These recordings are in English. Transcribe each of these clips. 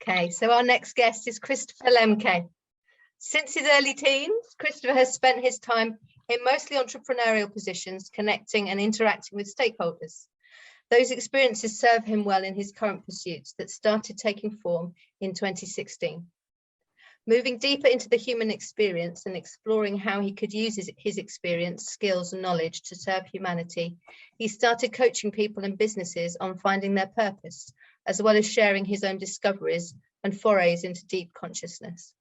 Okay, so our next guest is Christopher Lembke. Since his early teens, Christopher has spent his time in mostly entrepreneurial positions, connecting and interacting with stakeholders. Those experiences serve him well in his current pursuits that started taking form in 2016. Moving deeper into the human experience and exploring how he could use his experience, skills and knowledge to serve humanity, he started coaching people and businesses on finding their purpose, as well as sharing his own discoveries and forays into deep consciousness.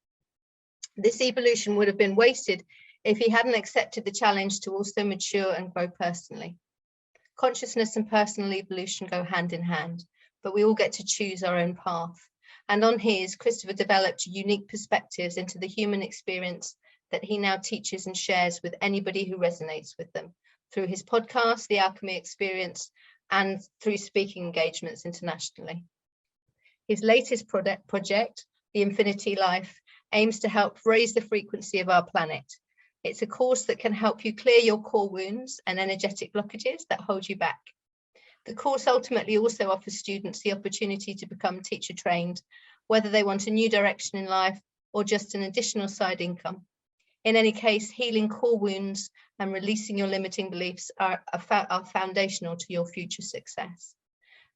This evolution would have been wasted if he hadn't accepted the challenge to also mature and grow personally. Consciousness and personal evolution go hand in hand, but we all get to choose our own path. And on his, Christopher developed unique perspectives into the human experience that he now teaches and shares with anybody who resonates with them through his podcast, The Alchemy Experience, and through speaking engagements internationally. His latest project, The Infinity Life, aims to help raise the frequency of our planet. It's a course that can help you clear your core wounds and energetic blockages that hold you back. The course ultimately also offers students the opportunity to become teacher trained, whether they want a new direction in life or just an additional side income. In any case, healing core wounds and releasing your limiting beliefs are foundational to your future success.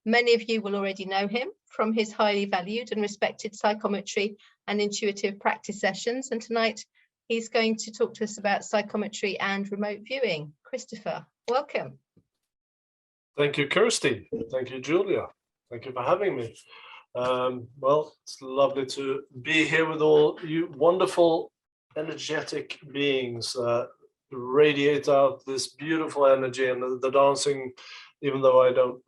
Many of you will already know him from his highly valued and respected psychometry and intuitive practice sessions. And tonight he's going to talk to us about psychometry and remote viewing. Christopher, welcome. Thank you, Kirsty. Thank you, Julia. Thank you for having me. Well, it's lovely to be here with all you wonderful, energetic beings that radiate out this beautiful energy, and the dancing, even though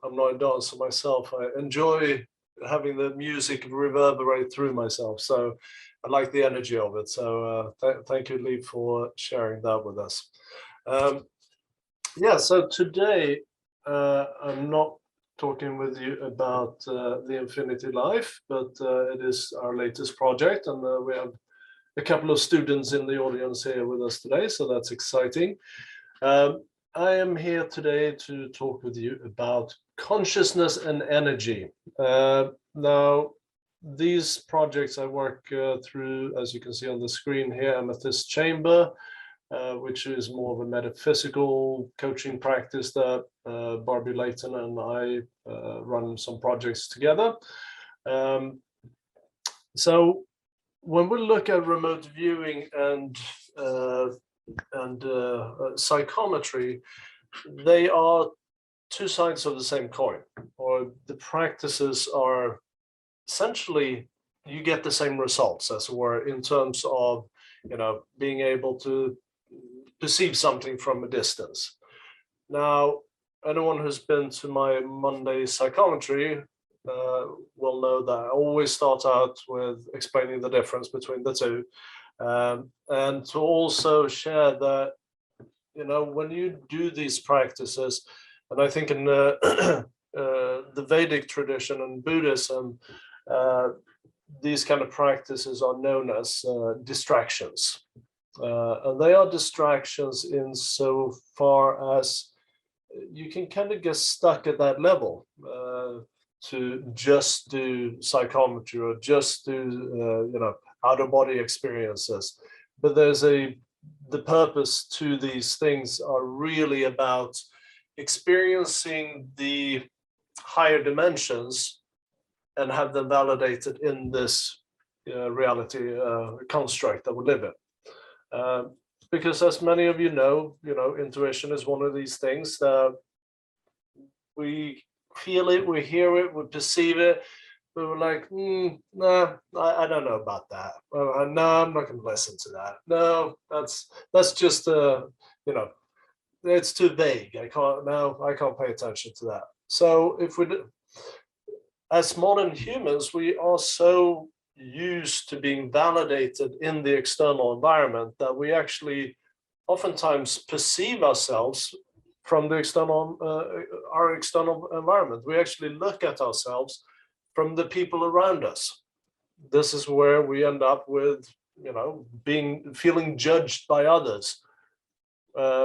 I'm not a dancer myself, I enjoy having the music reverberate through myself. So I like the energy of it. So thank you, Lee, for sharing that with us. Yeah, so today, I'm not talking with you about the Infinity Life, but it is our latest project, and we have a couple of students in the audience here with us today, so that's exciting. I am here today to talk with you about consciousness and energy. Now, these projects I work through, as you can see on the screen here, Amethyst Chamber, which is more of a metaphysical coaching practice that Barbie Layton and I run some projects together. So when we look at remote viewing and psychometry, they are two sides of the same coin, or the practices are essentially, you get the same results, as it were, in terms of, being able to perceive something from a distance. Now, anyone who's been to my Monday psychometry will know that I always start out with explaining the difference between the two, and to also share that, when you do these practices, and I think in the Vedic tradition and Buddhism, these kind of practices are known as distractions. And they are distractions in so far as you can kind of get stuck at that level to just do psychometry or just do out-of-body experiences. But the purpose to these things are really about experiencing the higher dimensions and have them validated in this reality construct that we live in. Because as many of you know, intuition is one of these things that we feel it, we hear it, we perceive it, but we're like, nah, I don't know about that. No, I'm not going to listen to that. No, that's just it's too vague. I can't pay attention to that. So if we do, as modern humans, we are so used to being validated in the external environment that we actually oftentimes perceive ourselves from the external, our external environment. We actually look at ourselves from the people around us. This is where we end up with, feeling judged by others.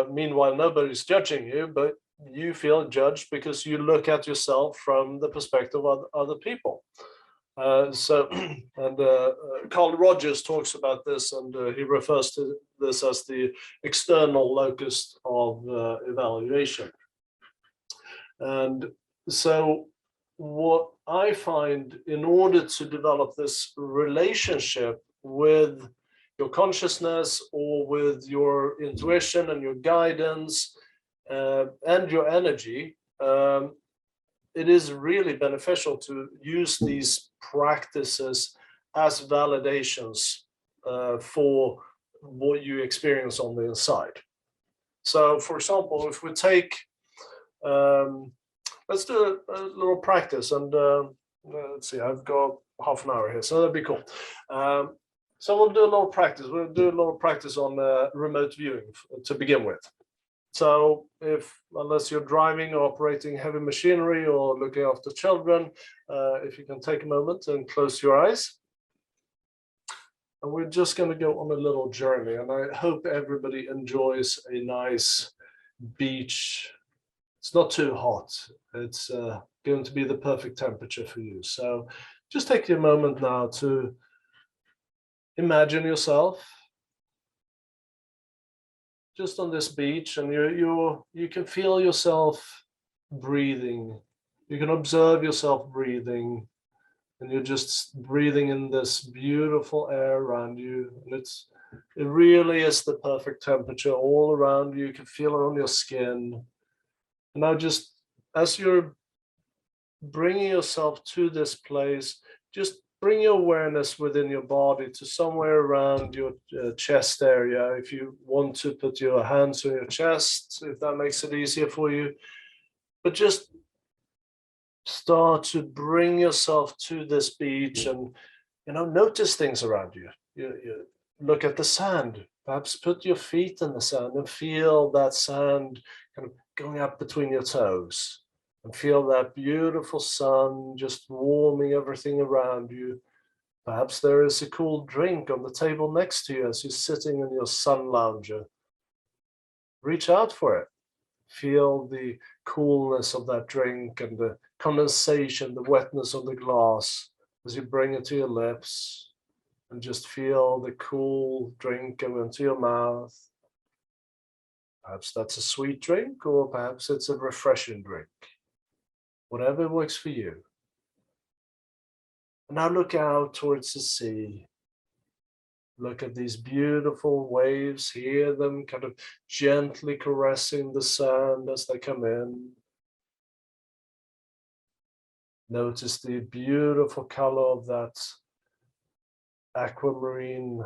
Meanwhile, nobody's judging you, but you feel judged because you look at yourself from the perspective of other people. Carl Rogers talks about this, and he refers to this as the external locus of evaluation. And so what I find, in order to develop this relationship with your consciousness or with your intuition and your guidance and your energy, it is really beneficial to use these practices as validations for what you experience on the inside. So, for example, if we take, let's do a little practice, and let's see, I've got half an hour here, so that'd be cool. So we'll do a little practice. We'll do a little practice on remote viewing to begin with. So unless you're driving or operating heavy machinery or looking after children, if you can take a moment and close your eyes. And we're just going to go on a little journey, and I hope everybody enjoys a nice beach. It's not too hot. It's going to be the perfect temperature for you. So just take a moment now to imagine yourself just on this beach, and you can feel yourself breathing. You can observe yourself breathing, and you're just breathing in this beautiful air around you. And it really is the perfect temperature all around you. You can feel it on your skin. And now, just as you're bringing yourself to this place, just bring your awareness within your body to somewhere around your chest area. If you want to put your hands on your chest, if that makes it easier for you, but just start to bring yourself to this beach, and notice things around you. You look at the sand. Perhaps put your feet in the sand and feel that sand kind of going up between your toes, and feel that beautiful sun just warming everything around you. Perhaps there is a cool drink on the table next to you as you're sitting in your sun lounger. Reach out for it. Feel the coolness of that drink and the condensation, the wetness of the glass as you bring it to your lips, and just feel the cool drink go into your mouth. Perhaps that's a sweet drink, or perhaps it's a refreshing drink. Whatever works for you. And now look out towards the sea. Look at these beautiful waves, hear them kind of gently caressing the sand as they come in. Notice the beautiful color of that aquamarine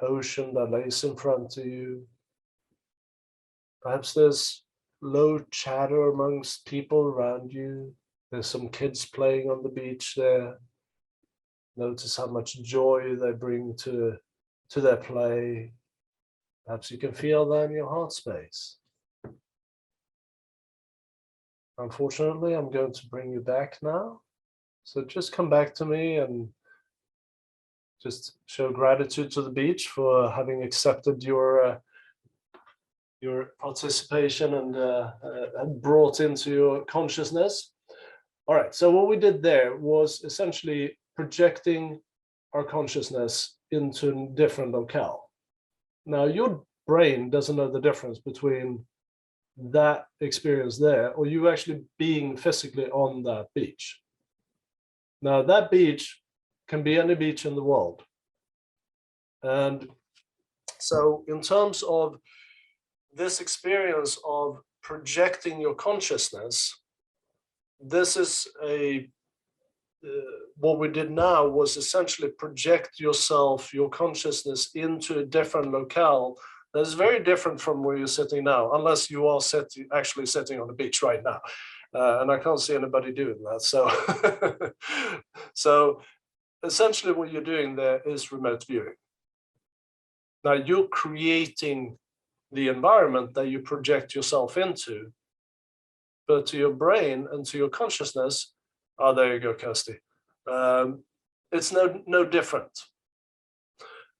ocean that lays in front of you. Perhaps there's low chatter amongst people around you. There's some kids playing on the beach there. Notice how much joy they bring to their play. Perhaps you can feel that in your heart space. Unfortunately, I'm going to bring you back now. So just come back to me and just show gratitude to the beach for having accepted your participation and brought into your consciousness. All right, so what we did there was essentially projecting our consciousness into a different locale. Now, your brain doesn't know the difference between that experience there or you actually being physically on that beach. Now, that beach can be any beach in the world. And so in terms of this experience of projecting your consciousness, this is what we did now was essentially project yourself, your consciousness, into a different locale that is very different from where you're sitting now, unless you are actually sitting on the beach right now. And I can't see anybody doing that. So essentially what you're doing there is remote viewing. Now you're creating the environment that you project yourself into, but to your brain and to your consciousness, oh, there you go, Kirsty. It's no different.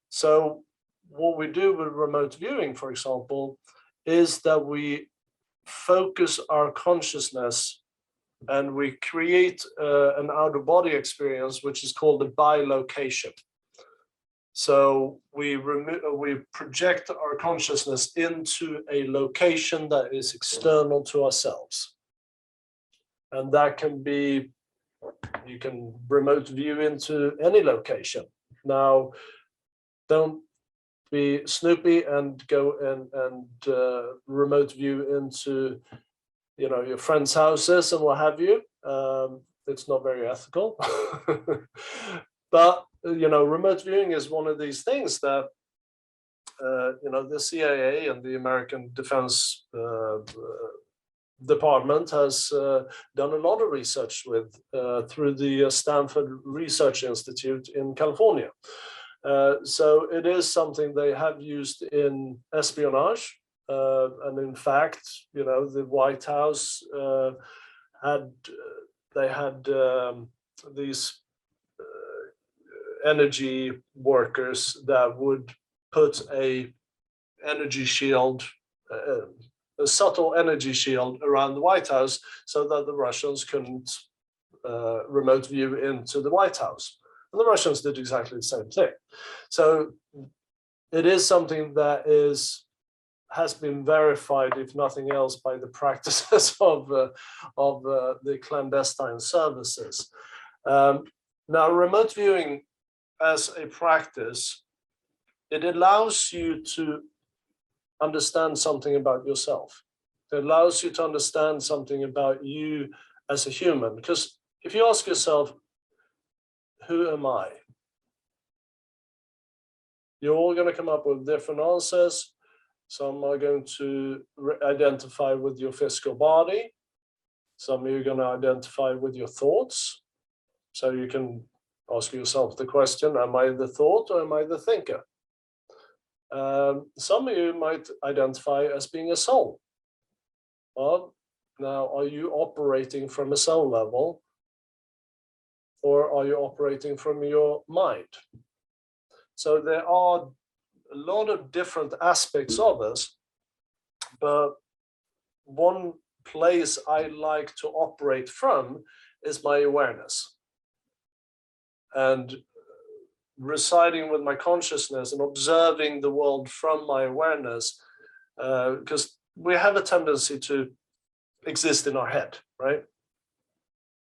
So what we do with remote viewing, for example, is that we focus our consciousness and we create an out-of-body experience, which is called a bilocation. So we project our consciousness into a location that is external to ourselves. And that can be, you can remote view into any location. Now, don't be snoopy and go and remote view into, you know, your friends' houses and what have you. It's not very ethical. But, you know, remote viewing is one of these things that, you know, the CIA and the American Defense Department has done a lot of research with through the Stanford Research Institute in California. So it is something they have used in espionage. And in fact, you know, the White House had these energy workers that would put a energy shield, a subtle energy shield around the White House so that the Russians couldn't remote view into the White House. And the Russians did exactly the same thing. So it is something that has been verified, if nothing else, by the practices of the clandestine services. Now, remote viewing as a practice, it allows you to understand something about yourself. It allows you to understand something about you as a human. Because if you ask yourself, who am I? You're all going to come up with different answers. Some are going to identify with your physical body. Some of you are going to identify with your thoughts. So you can ask yourself the question, am I the thought or am I the thinker? Some of you might identify as being a soul. Well, now, are you operating from a soul level or are you operating from your mind? So there are a lot of different aspects of us, but one place I like to operate from is my awareness. And residing with my consciousness and observing the world from my awareness, because we have a tendency to exist in our head, right?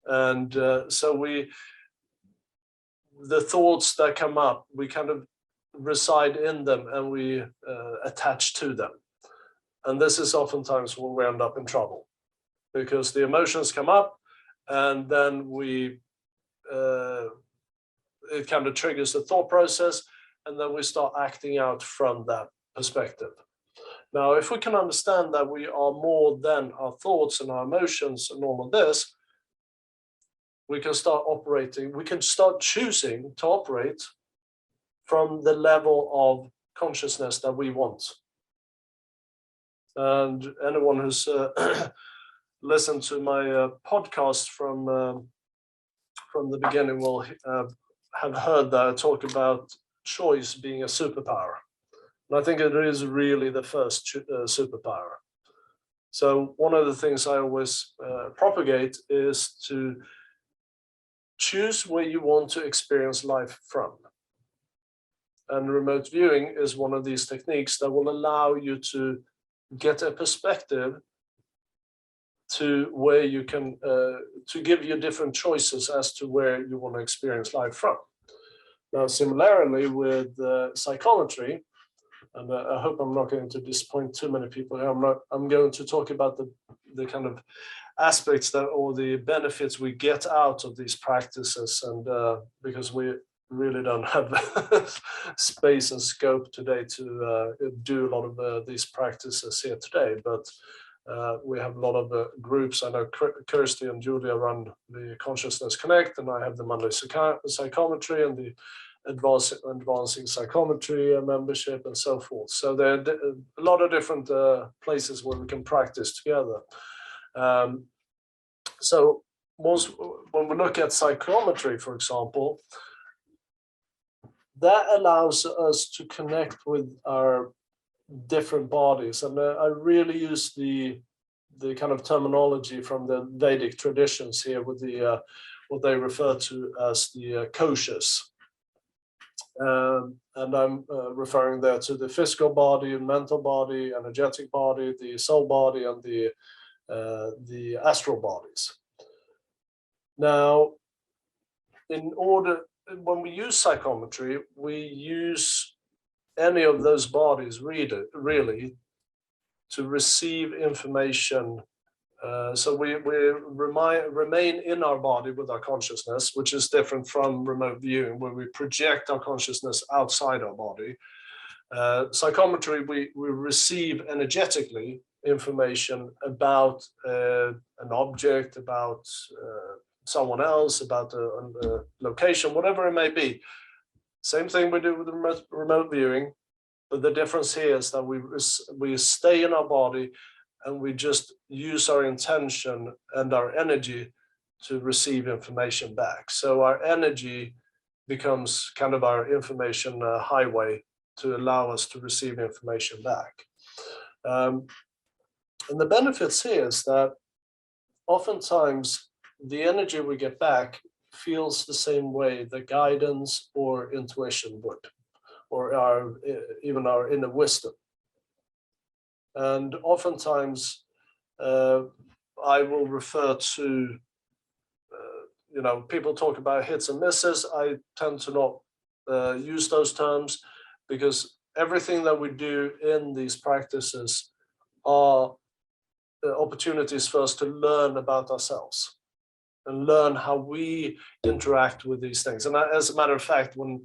And so the thoughts that come up, we kind of reside in them and we attach to them. And this is oftentimes when we end up in trouble, because the emotions come up and then it kind of triggers the thought process, and then we start acting out from that perspective. Now, if we can understand that we are more than our thoughts and our emotions and all of this, we can start operating, we can start choosing to operate from the level of consciousness that we want. And anyone who's listened to my podcast from the beginning will have heard that I talk about choice being a superpower. And I think it is really the first superpower. So one of the things I always propagate is to choose where you want to experience life from. And remote viewing is one of these techniques that will allow you to get a perspective to where you can, to give you different choices as to where you want to experience life from. Now, similarly with psychometry, and I hope I'm not going to disappoint too many people here. I'm going to talk about the kind of aspects that, or the benefits we get out of these practices, and because we really don't have space and scope today to do a lot of these practices here today, but we have a lot of groups. I know Kirsty and Julia run the Consciousness Connect, and I have the Monday Psychometry and the Advancing Psychometry membership and so forth. So there are a lot of different places where we can practice together. So when we look at psychometry, for example, that allows us to connect with our different bodies. And I really use the the kind of terminology from the Vedic traditions here with the what they refer to as the koshas. And I'm referring there to the physical body, mental body, energetic body, the soul body, and the astral bodies. Now, when we use psychometry, we use any of those bodies really to receive information. So we remain in our body with our consciousness, which is different from remote viewing, where we project our consciousness outside our body. Psychometry, we receive energetically information about an object, about someone else, about a location, whatever it may be. Same thing we do with the remote viewing, but the difference here is that we stay in our body and we just use our intention and our energy to receive information back. So our energy becomes kind of our information highway to allow us to receive information back. And the benefits here is that oftentimes the energy we get back feels the same way the guidance or intuition would, or even our inner wisdom. And oftentimes I will refer to, people talk about hits and misses. I tend to not use those terms, because everything that we do in these practices are opportunities for us to learn about ourselves and learn how we interact with these things. And as a matter of fact, when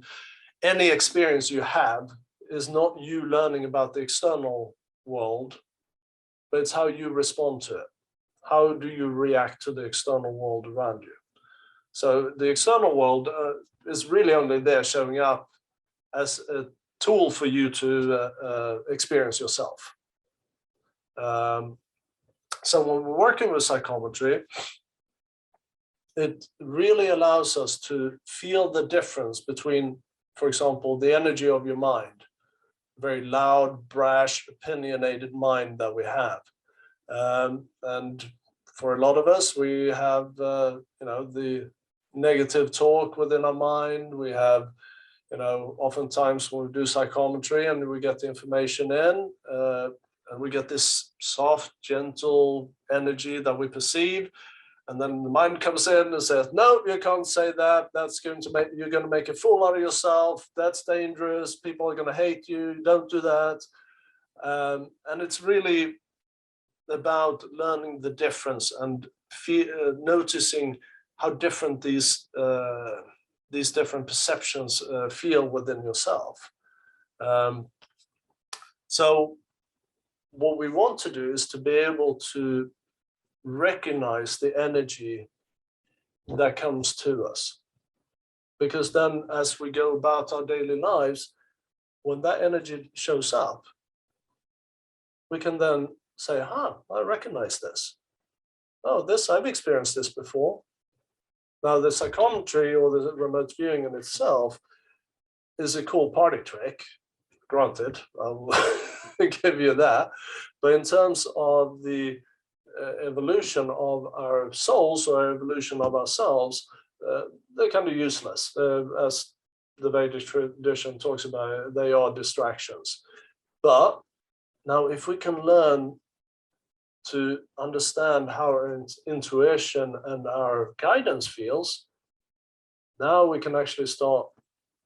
any experience you have is not you learning about the external world, but it's how you respond to it. How do you react to the external world around you? So the external world is really only there showing up as a tool for you to experience yourself. So when we're working with psychometry, it really allows us to feel the difference between, for example, the energy of your mind, very loud, brash, opinionated mind that we have. And for a lot of us, we have, the negative talk within our mind. We have, oftentimes when we do psychometry and we get the information in, and we get this soft, gentle energy that we perceive. And then the mind comes in and says, no, you can't say that. You're going to make a fool out of yourself. That's dangerous. People are going to hate you. Don't do that. And it's really about learning the difference and noticing how different these different perceptions feel within yourself. So what we want to do is to be able to recognize the energy that comes to us, because then as we go about our daily lives, when that energy shows up, we can then say, I recognize this. I've experienced this before. Now the psychometry or the remote viewing in itself is a cool party trick, granted, I'll give you that, but in terms of the evolution of our souls or evolution of ourselves, they're kind of useless. As the Vedic tradition talks about, they are distractions. But now if we can learn to understand how our intuition and our guidance feels, now we can actually start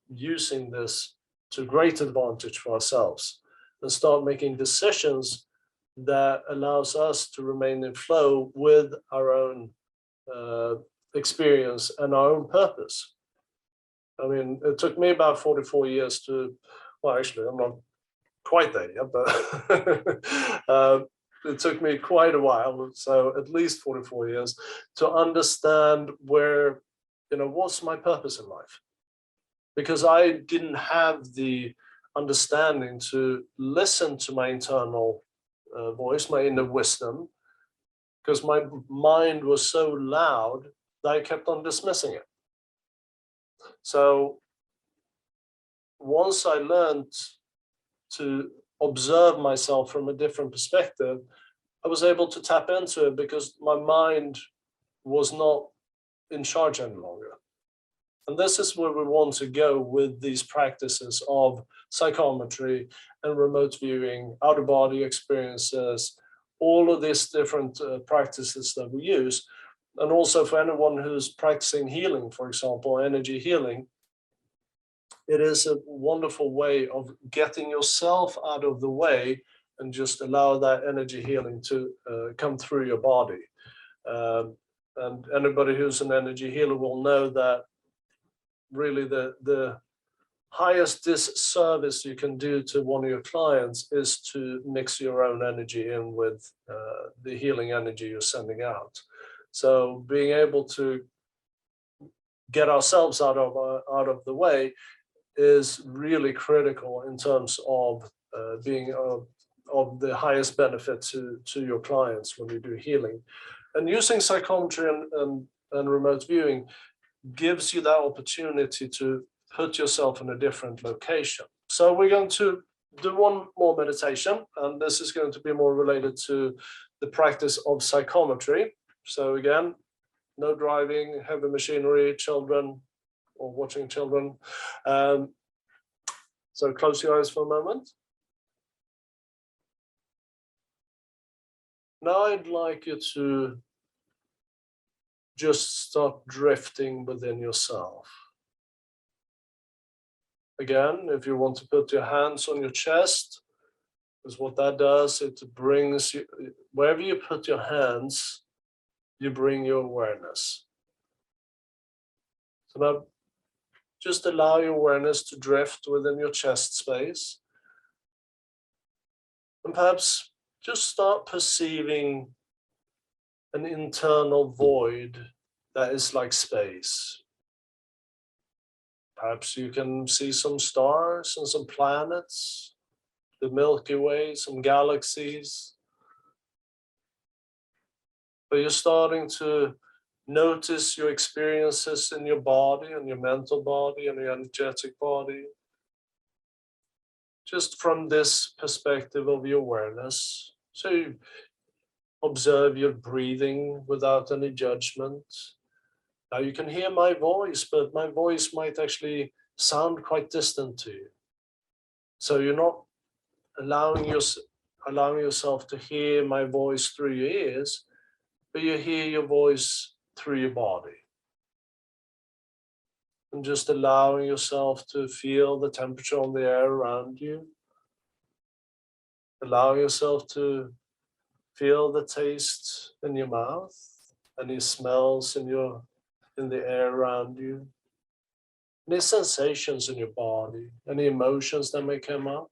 using this to great advantage for ourselves and start making decisions that allows us to remain in flow with our own experience and our own purpose. I mean, it took me about 44 years to, well, actually, I'm not quite there yet, but it took me quite a while, so at least 44 years, to understand where, what's my purpose in life. Because I didn't have the understanding to listen to my internal voice, my inner wisdom, because my mind was so loud that I kept on dismissing it. So once I learned to observe myself from a different perspective, I was able to tap into it because my mind was not in charge any longer. And this is where we want to go with these practices of psychometry and remote viewing, out-of-body experiences, all of these different practices that we use. And also for anyone who's practicing healing, for example, energy healing, it is a wonderful way of getting yourself out of the way and just allow that energy healing to come through your body. And anybody who's an energy healer will know that really the highest disservice you can do to one of your clients is to mix your own energy in with the healing energy you're sending out. So being able to get ourselves out of the way is really critical in terms of being of the highest benefit to your clients when you do healing. And using psychometry and remote viewing gives you that opportunity to put yourself in a different location. So we're going to do one more meditation, and this is going to be more related to the practice of psychometry. So again, no driving, heavy machinery, children, or watching children. So close your eyes for a moment. Now I'd like you to just start drifting within yourself. Again, if you want to put your hands on your chest, because what that does, it brings you, wherever you put your hands, you bring your awareness. So now just allow your awareness to drift within your chest space. And perhaps just start perceiving an internal void that is like space. Perhaps you can see some stars and some planets, the Milky Way, some galaxies. But you're starting to notice your experiences in your body and your mental body and your energetic body. Just from this perspective of your awareness. So you observe your breathing without any judgment. Now you can hear my voice, but my voice might actually sound quite distant to you. So you're not allowing yourself to hear my voice through your ears, but you hear your voice through your body. And just allowing yourself to feel the temperature on the air around you. Allow yourself to feel the taste in your mouth, any smells in the air around you, any sensations in your body, any emotions that may come up.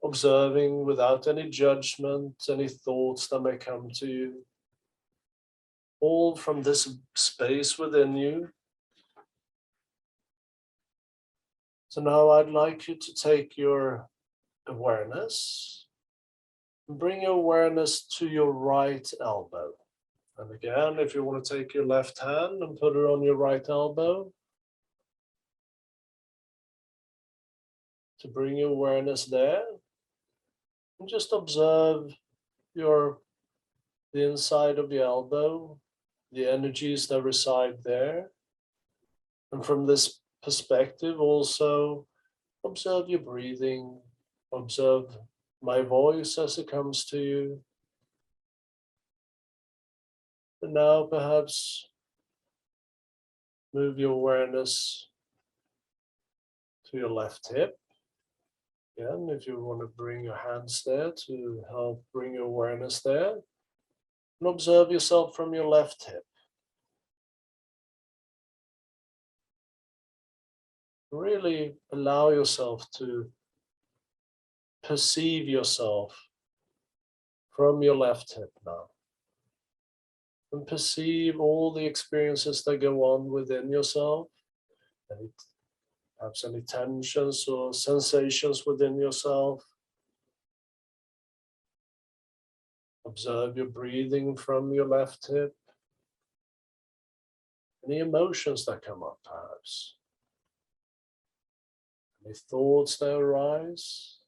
Observing without any judgment, any thoughts that may come to you. All from this space within you. So now I'd like you to take your awareness and bring your awareness to your right elbow. And again, if you want to take your left hand and put it on your right elbow, to bring your awareness there, and just observe the inside of the elbow, the energies that reside there. And from this perspective, also observe your breathing, observe my voice as it comes to you. And now perhaps move your awareness to your left hip. Again, if you want to bring your hands there to help bring your awareness there. And observe yourself from your left hip. Really allow yourself to perceive yourself from your left hip now. And perceive all the experiences that go on within yourself. Perhaps any tensions or sensations within yourself. Observe your breathing from your left hip. Any emotions that come up, perhaps. Any thoughts that arise.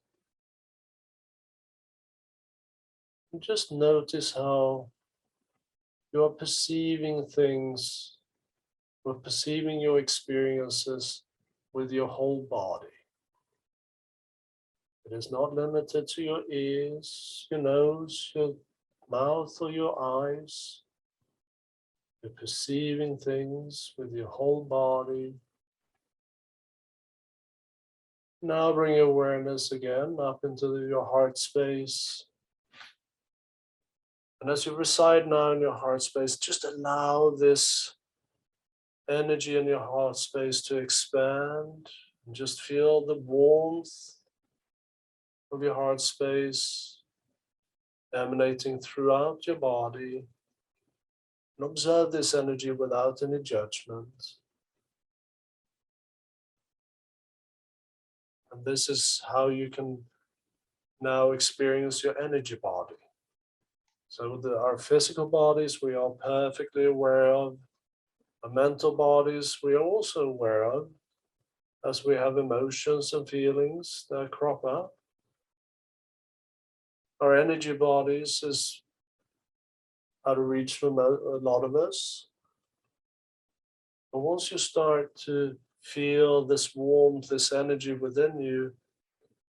Just notice how you are perceiving things, or perceiving your experiences with your whole body. It is not limited to your ears, your nose, your mouth, or your eyes. You're perceiving things with your whole body. Now bring your awareness again up into your heart space. And as you reside now in your heart space, just allow this energy in your heart space to expand. And just feel the warmth of your heart space emanating throughout your body. And observe this energy without any judgment. And this is how you can now experience your energy body. So our physical bodies we are perfectly aware of. Our mental bodies we are also aware of, as we have emotions and feelings that crop up. Our energy bodies is out of reach for a lot of us. But once you start to feel this warmth, this energy within you,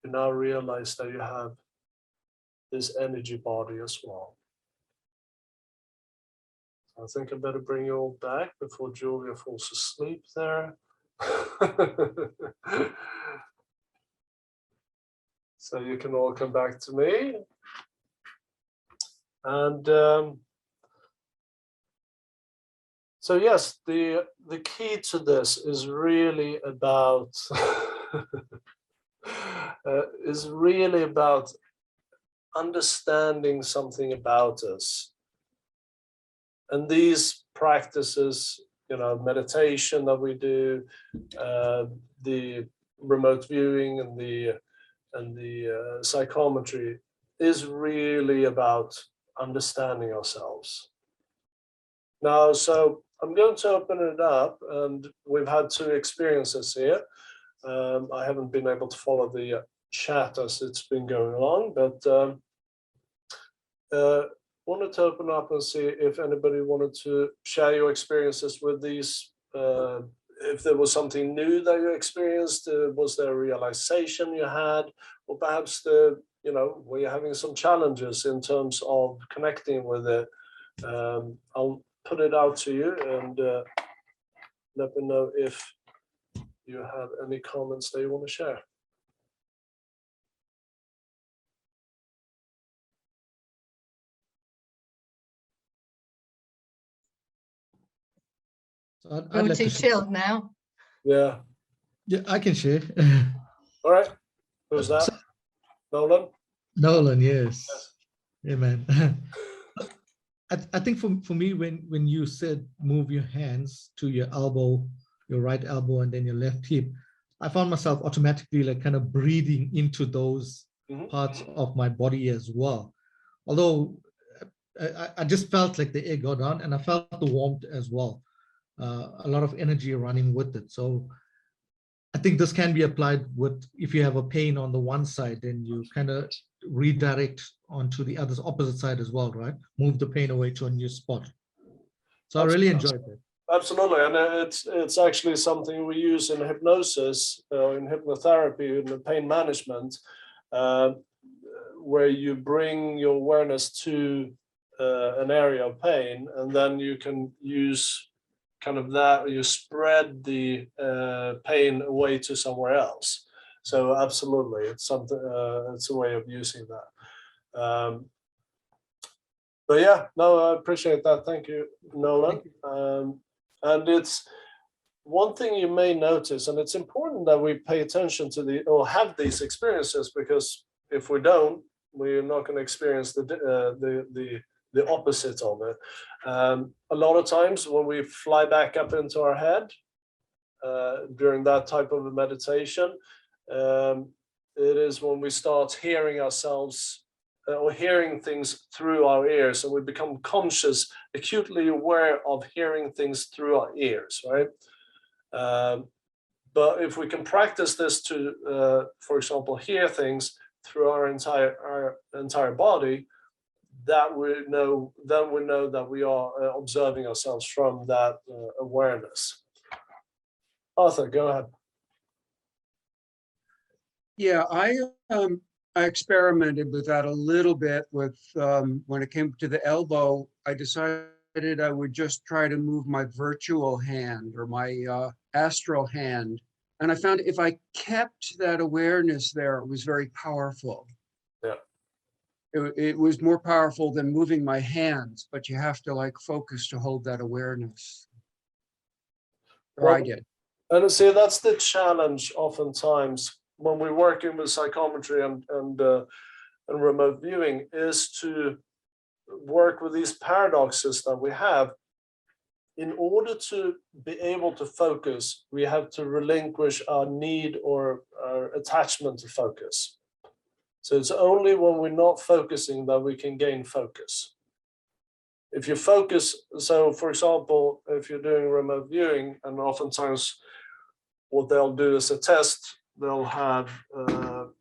you now realize that you have this energy body as well. I think I better bring you all back before Julia falls asleep there. So you can all come back to me. And so yes, the key to this is really about understanding something about us. And these practices, meditation that we do, the remote viewing and the psychometry is really about understanding ourselves. Now, so I'm going to open it up, and we've had two experiences here. I haven't been able to follow the chat as it's been going along, but wanted to open up and see if anybody wanted to share your experiences with these. If there was something new that you experienced, was there a realization you had, or perhaps were you having some challenges in terms of connecting with it? I'll put it out to you and let me know if you have any comments that you want to share. So I'd like to chilled now. Yeah. Yeah, I can share. All right. Who's that? Nolan? Nolan, yes. Yeah, man. I think for me, when you said move your hands to your elbow, your right elbow, and then your left hip, I found myself automatically like kind of breathing into those parts of my body as well. Although I just felt like the air got on, and I felt the warmth as well. A lot of energy running with it. So I think this can be applied with, if you have a pain on the one side, then you kind of redirect onto the other's opposite side as well, right? Move the pain away to a new spot. So I really enjoyed that. Absolutely, and it's actually something we use in hypnosis, in hypnotherapy, in the pain management, where you bring your awareness to an area of pain, and then you can use kind of that, you spread the pain away to somewhere else. So absolutely, it's something. It's a way of using that. But yeah, no, I appreciate that. Thank you, Nolan. And it's one thing you may notice, and it's important that we pay attention to or have these experiences, because if we don't, we're not going to experience the opposite of it. A lot of times when we fly back up into our head during that type of a meditation, it is when we start hearing ourselves or hearing things through our ears, and we become conscious, acutely aware of hearing things through our ears, right? But if we can practice this to, for example, hear things through our entire body, that we know, then we know that we are observing ourselves from that awareness. Arthur, go ahead. Yeah, I experimented with that a little bit with when it came to the elbow. I decided I would just try to move my virtual hand or my astral hand. And I found if I kept that awareness there, it was very powerful. Yeah. It was more powerful than moving my hands, but you have to like focus to hold that awareness. Or I did. And see, that's the challenge oftentimes when we're working with psychometry and remote viewing, is to work with these paradoxes that we have. In order to be able to focus, we have to relinquish our need or our attachment to focus. So it's only when we're not focusing that we can gain focus. If you focus, so for example, if you're doing remote viewing, and oftentimes what they'll do as a test, they'll have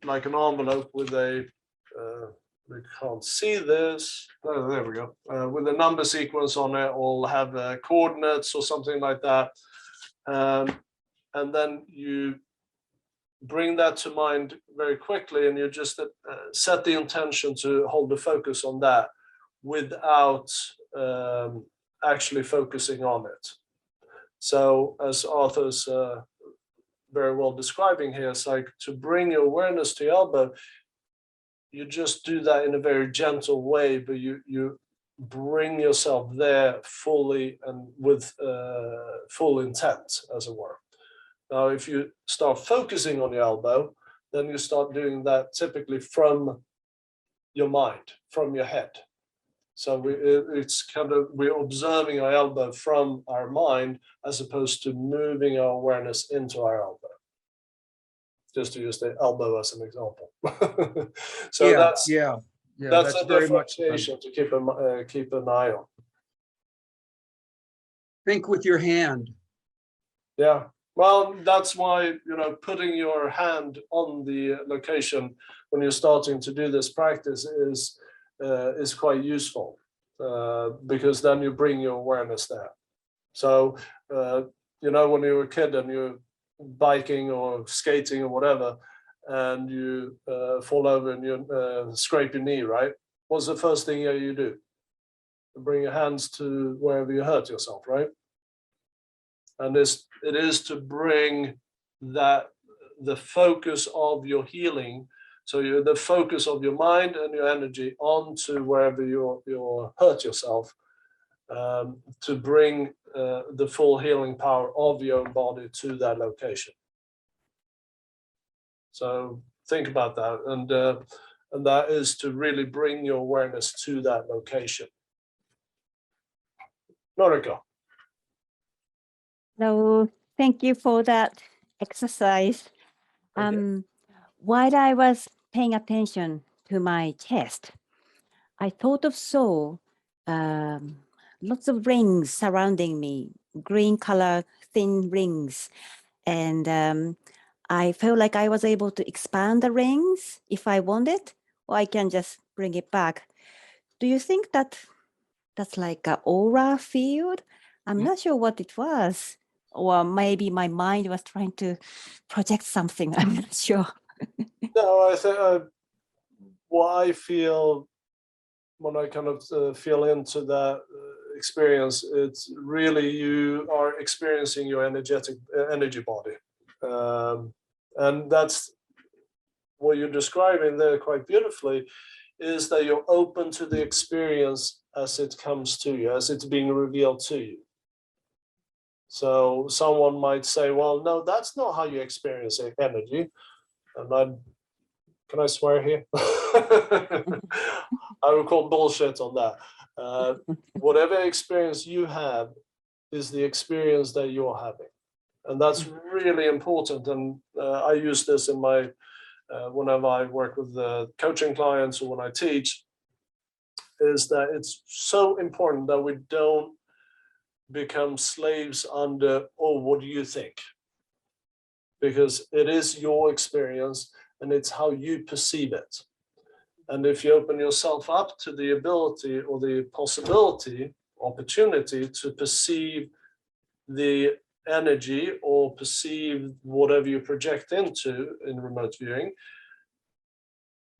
like an envelope with a, we can't see this, oh, there we go, with a number sequence on it, or have coordinates or something like that. And then you bring that to mind very quickly, and you just set the intention to hold the focus on that without actually focusing on it. So as Arthur's very well describing here, it's like to bring your awareness to your elbow, you just do that in a very gentle way, but you bring yourself there fully and with full intent, as it were. Now, if you start focusing on your elbow, then you start doing that typically from your mind, from your head. So it's kind of, we're observing our elbow from our mind as opposed to moving our awareness into our elbow. Just to use the elbow as an example. So yeah, that's that's a very much differentiation to keep an eye on. think with your hand. Yeah. Well, that's why, you know, putting your hand on the location when you're starting to do this practice is quite useful, because then you bring your awareness there. So, you know, when you were a kid and you're biking or skating or whatever, and you fall over and you scrape your knee, right? What's the first thing you do? You bring your hands to wherever you hurt yourself, right? And it is to bring that, the focus of your healing, so the focus of your mind and your energy onto wherever you hurt yourself, to bring the full healing power of your own body to that location. So think about that, and that is to really bring your awareness to that location. Noriko. So thank you for that exercise. Okay. While I was paying attention to my chest, I thought of lots of rings surrounding me, green color thin rings, and I felt like I was able to expand the rings if I wanted, or I can just bring it back. Do you think that that's like an aura field? I'm not sure what it was. Or maybe my mind was trying to project something. I'm not sure. No, I think what I feel when I kind of feel into that experience, it's really you are experiencing your energy body, and that's what you're describing there quite beautifully. Is that you're open to the experience as it comes to you, as it's being revealed to you. So someone might say, well, no, that's not how you experience energy. And can I swear here? I would call bullshit on that. Whatever experience you have is the experience that you're having. And that's really important. And I use this in my, whenever I work with coaching clients or when I teach, is that it's so important that we don't become slaves under, oh, what do you think? Because it is your experience and it's how you perceive it. And if you open yourself up to the ability or the possibility, opportunity to perceive the energy or perceive whatever you project into in remote viewing,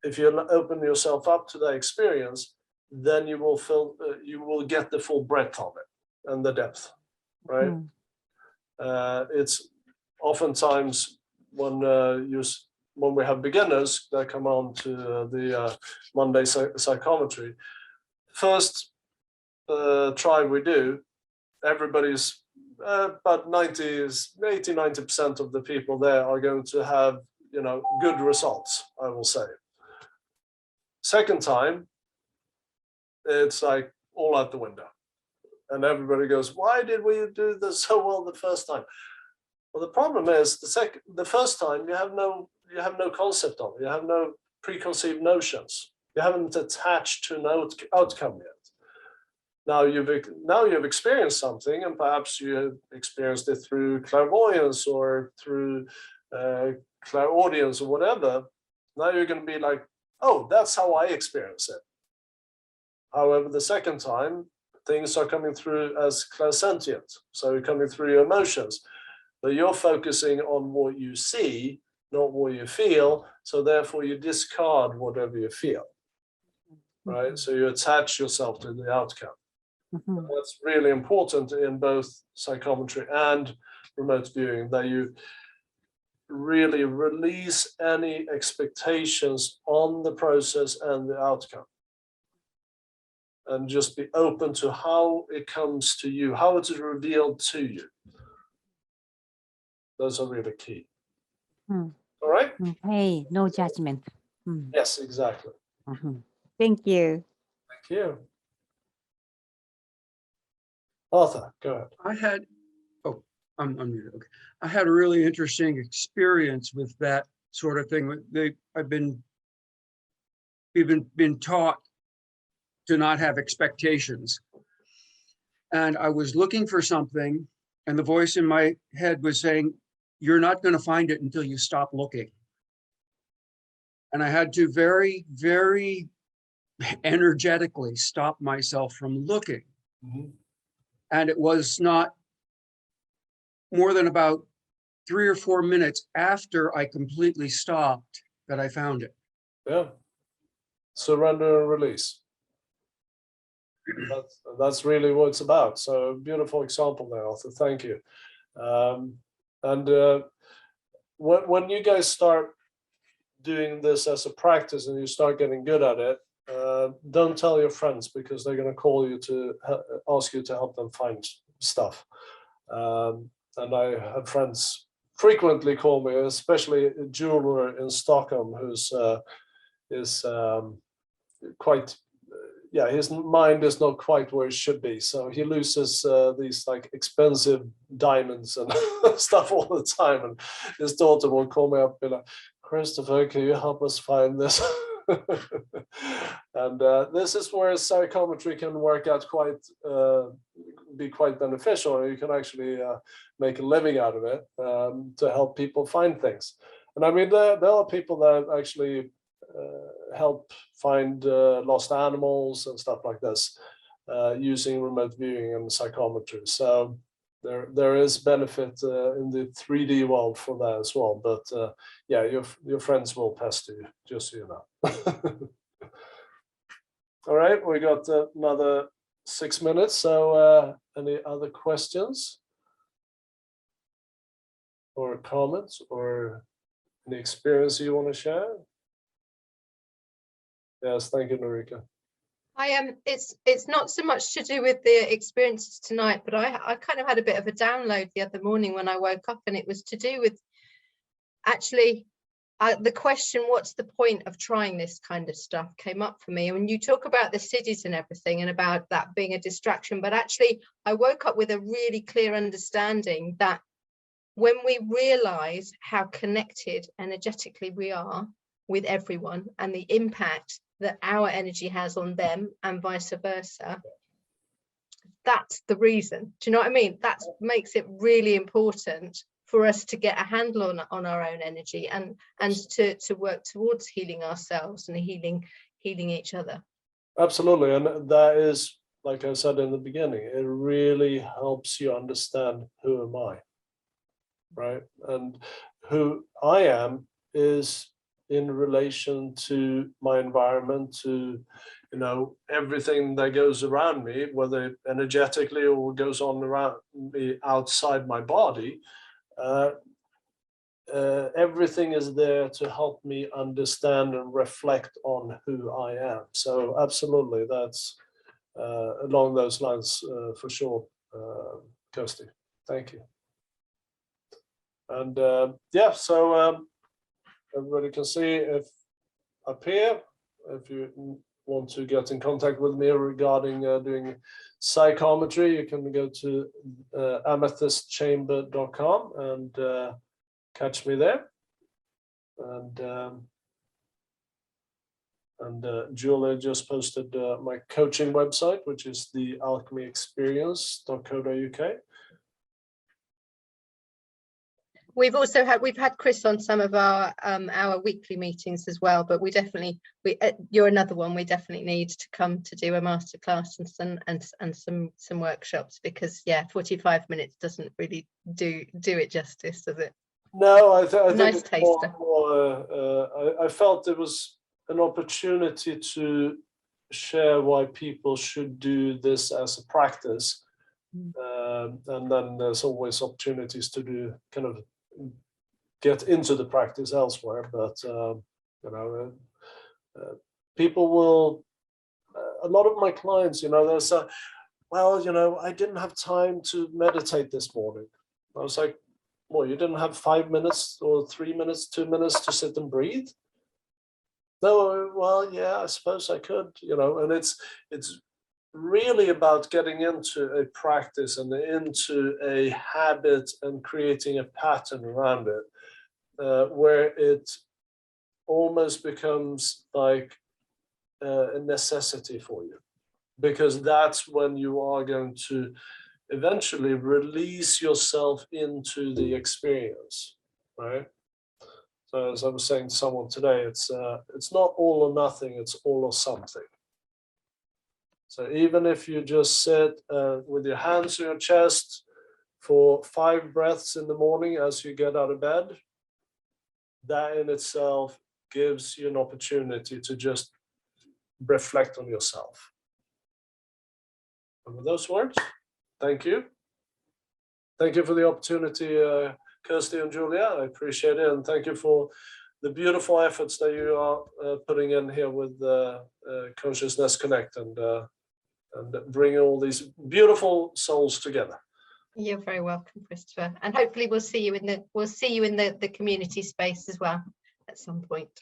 if you open yourself up to that experience, then you will feel, you will get the full breadth of it and the depth, right? It's oftentimes when we have beginners that come on to the Monday psychometry, first try we do, everybody's about 80-90% of the people there are going to have, you know, good results, I will say. Second time, it's like all out the window. And everybody goes, why did we do this so well the first time? Well, the problem is the first time you have no concept of it. You have no preconceived notions. You haven't attached to an outcome yet. Now you've experienced something, and perhaps you have experienced it through clairvoyance or through clairaudience or whatever. Now you're going to be like, oh, that's how I experience it. However, the second time, things are coming through as clairsentient. So you're coming through your emotions, but you're focusing on what you see, not what you feel. So therefore you discard whatever you feel, right? So you attach yourself to the outcome. That's really important in both psychometry and remote viewing, that you really release any expectations on the process and the outcome, and just be open to how it comes to you, how it's revealed to you. Those are really key. All right? Hey, no judgment. Yes, exactly. Thank you. Thank you. Arthur, go ahead. I'm muted. Okay. I had a really interesting experience with that sort of thing. We've been taught to not have expectations. And I was looking for something, and the voice in my head was saying, you're not going to find it until you stop looking. And I had to very, very energetically stop myself from looking. And it was not more than about 3 or 4 minutes after I completely stopped that I found it. Yeah. Surrender and release. That's really what it's about. So beautiful example there, Arthur. Thank you. When you guys start doing this as a practice and you start getting good at it, don't tell your friends, because they're going to call you to ask you to help them find stuff. And I have friends frequently call me, especially a jeweler in Stockholm who's is quite, yeah, his mind is not quite where it should be. So he loses these like expensive diamonds and stuff all the time. And his daughter will call me up and be like, Christopher, can you help us find this? And this is where psychometry can work out be quite beneficial. You can actually make a living out of it to help people find things. And I mean, there are people that actually help find lost animals and stuff like this using remote viewing and psychometry. So there is benefit in the 3D world for that as well. But yeah, your friends will pester you, just so you know. All right, we got another 6 minutes. So any other questions or comments or any experience you want to share? Yes, thank you, Norika. It's not so much to do with the experiences tonight, but I kind of had a bit of a download the other morning when I woke up, and it was to do with actually the question, what's the point of trying this kind of stuff, came up for me. And when you talk about the cities and everything and about that being a distraction, but actually I woke up with a really clear understanding that when we realize how connected energetically we are with everyone and the impact that our energy has on them and vice versa, that's the reason. Do you know what I mean? That makes it really important for us to get a handle on our own energy and to work towards healing ourselves and healing healing each other. Absolutely. And that is, like I said in the beginning, it really helps you understand who am I, right? And who I am is in relation to my environment, to, you know, everything that goes around me, whether energetically or goes on around me outside my body. Everything is there to help me understand and reflect on who I am. So absolutely, that's along those lines for sure, Kirsty. Thank you. And yeah, so everybody can see if up here, if you want to get in contact with me regarding doing psychometry, you can go to amethystchamber.com and catch me there. And Julia just posted my coaching website, which is the Alchemy Experience.co.uk. We've had Chris on some of our weekly meetings as well, but you're another one we definitely need to come to do a masterclass and some workshops, because 45 minutes doesn't really do it justice, does it? No, I think nice it's taster. I felt it was an opportunity to share why people should do this as a practice, and then there's always opportunities to do kind of get into the practice elsewhere. But you know, people will. A lot of my clients, you know, they'll say, "Well, you know, I didn't have time to meditate this morning." I was like, "Well, you didn't have 5 minutes or 3 minutes, 2 minutes to sit and breathe?" No, well, yeah, I suppose I could, you know. And it's really about getting into a practice and into a habit and creating a pattern around it, where it almost becomes like a necessity for you, because that's when you are going to eventually release yourself into the experience, right? So as I was saying to someone today, it's not all or nothing, it's all or something. So even if you just sit with your hands on your chest for 5 breaths in the morning as you get out of bed, that in itself gives you an opportunity to just reflect on yourself. And with those words, thank you. Thank you for the opportunity, Kirsty and Julia. I appreciate it. And thank you for the beautiful efforts that you are putting in here with Consciousness Connect and bringing all these beautiful souls together. You're very welcome, Christopher. And hopefully we'll see you in the community space as well at some point.